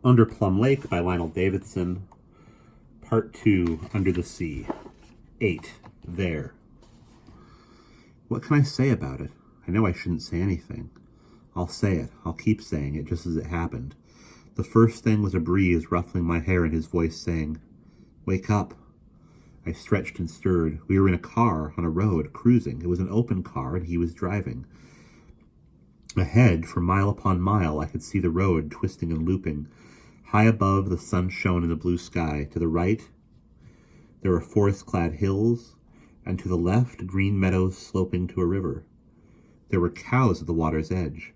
Under Plum Lake by Lionel Davidson. Part 2, Under the Sea. 8. There. What can I say about it? I know I shouldn't say anything. I'll say it. I'll keep saying it just as it happened. The first thing was a breeze ruffling my hair and his voice saying, "Wake up." I stretched and stirred. We were in a car on a road, cruising. It was an open car, and he was driving. Ahead, for mile upon mile, I could see the road twisting and looping. High above, the sun shone in the blue sky. To the right, there were forest-clad hills, and to the left, green meadows sloping to a river. There were cows at the water's edge,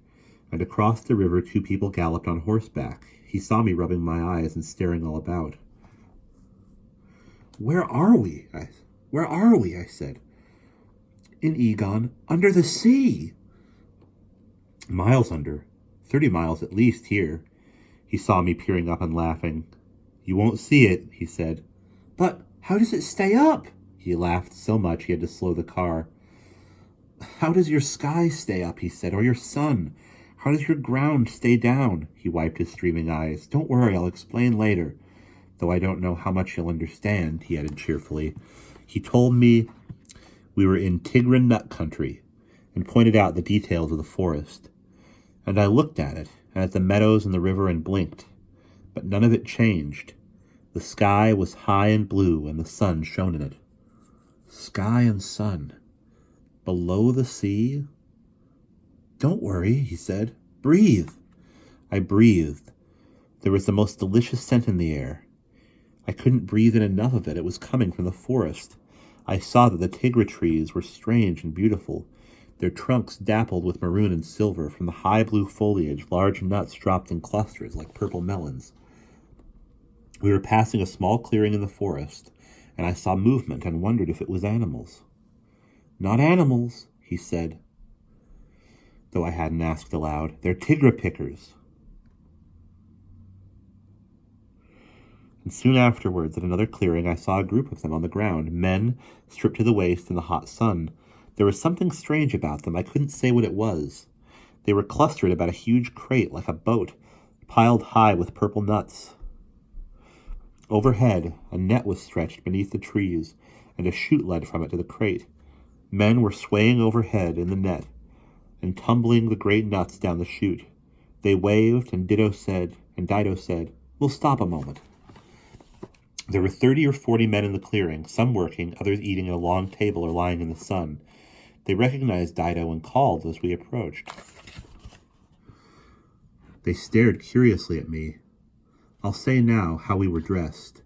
and across the river 2 people galloped on horseback. He saw me rubbing my eyes and staring all about. Where are we? I said. In Egon, under the sea. Miles under. 30 miles at least here. He saw me peering up and laughing. You won't see it, he said. But how does it stay up? He laughed so much he had to slow the car. How does your sky stay up, he said, or your sun? How does your ground stay down? He wiped his streaming eyes. Don't worry, I'll explain later. Though I don't know how much you'll understand, he added cheerfully. He told me we were in Tigran nut country and pointed out the details of the forest. And I looked at it, and at the meadows and the river, and blinked. But none of it changed. The sky was high and blue, and the sun shone in it. Sky and sun. Below the sea? Don't worry, he said. Breathe. I breathed. There was the most delicious scent in the air. I couldn't breathe in enough of it. It was coming from the forest. I saw that the tigra trees were strange and beautiful. Their trunks dappled with maroon and silver. From the high blue foliage, large nuts dropped in clusters like purple melons. We were passing a small clearing in the forest, and I saw movement and wondered if it was animals. Not animals, he said, though I hadn't asked aloud. They're tigra pickers. And soon afterwards, at another clearing, I saw a group of them on the ground, men stripped to the waist in the hot sun. There was something strange about them. I couldn't say what it was. They were clustered about a huge crate, like a boat, piled high with purple nuts. Overhead, a net was stretched beneath the trees, and a chute led from it to the crate. Men were swaying overhead in the net and tumbling the great nuts down the chute. They waved, and Dido said, "We'll stop a moment." There were 30 or 40 men in the clearing, some working, others eating at a long table or lying in the sun. They recognized Dido and called as we approached. They stared curiously at me. I'll say now how we were dressed.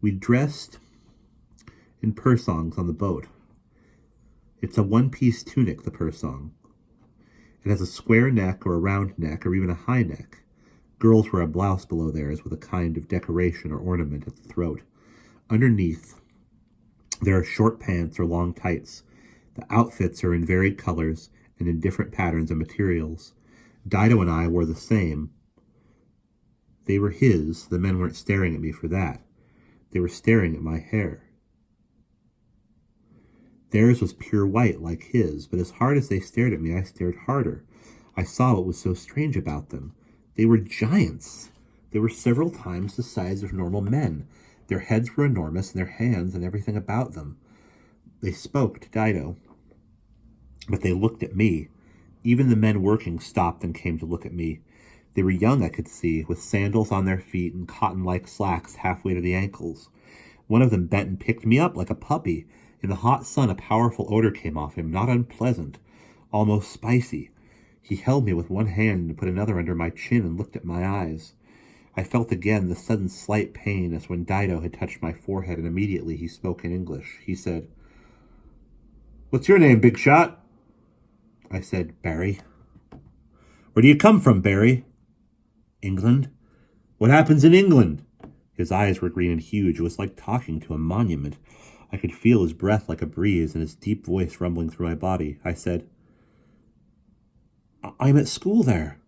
We dressed in pursongs on the boat. It's a one-piece tunic, the pursong. It has a square neck or a round neck or even a high neck. Girls wear a blouse below theirs with a kind of decoration or ornament at the throat. Underneath, there are short pants or long tights. The outfits are in varied colors and in different patterns and materials. Dido and I wore the same. They were his. The men weren't staring at me for that. They were staring at my hair. Theirs was pure white like his, but as hard as they stared at me, I stared harder. I saw what was so strange about them. They were giants. They were several times the size of normal men. Their heads were enormous, and their hands and everything about them. They spoke to Dido, but they looked at me. Even the men working stopped and came to look at me. They were young, I could see, with sandals on their feet and cotton-like slacks halfway to the ankles. One of them bent and picked me up like a puppy. In the hot sun, a powerful odor came off him, not unpleasant, almost spicy. He held me with one hand and put another under my chin and looked at my eyes. I felt again the sudden slight pain as when Dido had touched my forehead, and immediately he spoke in English. He said, "What's your name, big shot?" I said, "Barry." "Where do you come from, Barry?" "England." "What happens in England?" His eyes were green and huge. It was like talking to a monument. I could feel his breath like a breeze and his deep voice rumbling through my body. I said, "I'm at school there."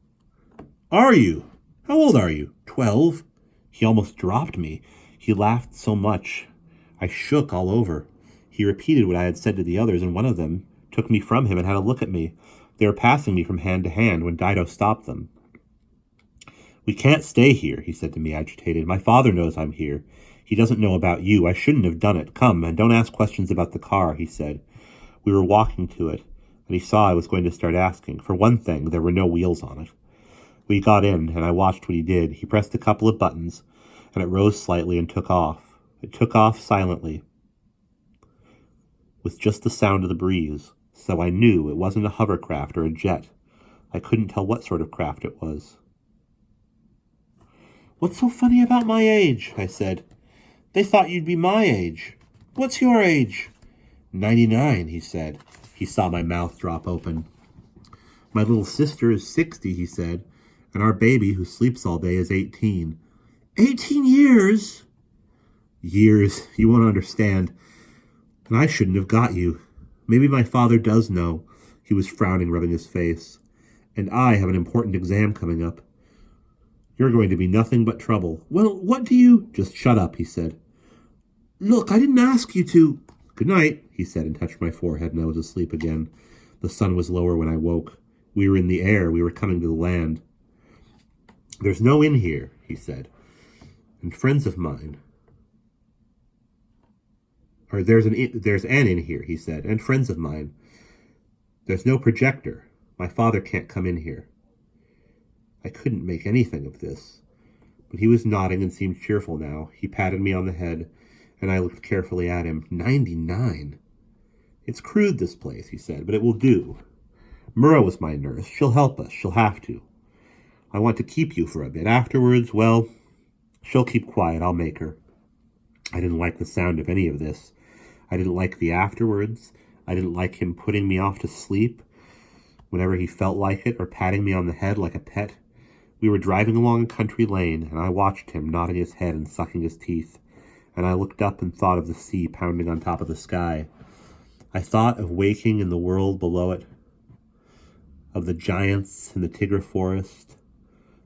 "Are you? How old are you?" 12. He almost dropped me. He laughed so much. I shook all over. He repeated what I had said to the others, and one of them took me from him and had a look at me. They were passing me from hand to hand when Dido stopped them. We can't stay here, he said to me, agitated. My father knows I'm here. He doesn't know about you. I shouldn't have done it. Come, and don't ask questions about the car, he said. We were walking to it, and he saw I was going to start asking. For one thing, there were no wheels on it. We got in, and I watched what he did. He pressed a couple of buttons, and it rose slightly and took off. It took off silently, with just the sound of the breeze, so I knew it wasn't a hovercraft or a jet. I couldn't tell what sort of craft it was. What's so funny about my age? I said. They thought you'd be my age. What's your age? 99, he said. He saw my mouth drop open. My little sister is 60, he said, and our baby, who sleeps all day, is 18. 18 years? Years, you won't understand. And I shouldn't have got you. Maybe my father does know. He was frowning, rubbing his face. And I have an important exam coming up. You're going to be nothing but trouble. Well, what do you... Just shut up, he said. Look, I didn't ask you to... Good night, he said, and touched my forehead, and I was asleep again. The sun was lower when I woke. We were in the air. We were coming to the land. There's no inn here, he said. And friends of mine... Or there's an inn here, he said, and friends of mine. There's no projector. My father can't come in here. I couldn't make anything of this, but he was nodding and seemed cheerful now. He patted me on the head, and I looked carefully at him. 99. It's crude, this place, he said, but it will do. Murrah was my nurse. She'll help us. She'll have to. I want to keep you for a bit. Afterwards, well, she'll keep quiet. I'll make her. I didn't like the sound of any of this. I didn't like the afterwards. I didn't like him putting me off to sleep whenever he felt like it, or patting me on the head like a pet. We were driving along a country lane, and I watched him, nodding his head and sucking his teeth, and I looked up and thought of the sea pounding on top of the sky. I thought of waking in the world below it, of the giants in the Tigre forest,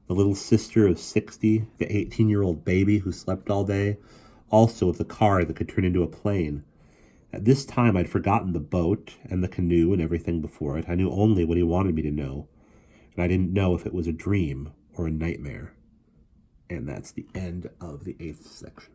the little sister of 60, the 18-year-old baby who slept all day, also of the car that could turn into a plane. At this time, I'd forgotten the boat and the canoe and everything before it. I knew only what he wanted me to know, and I didn't know if it was a dream or a nightmare. And that's the end of the 8th section.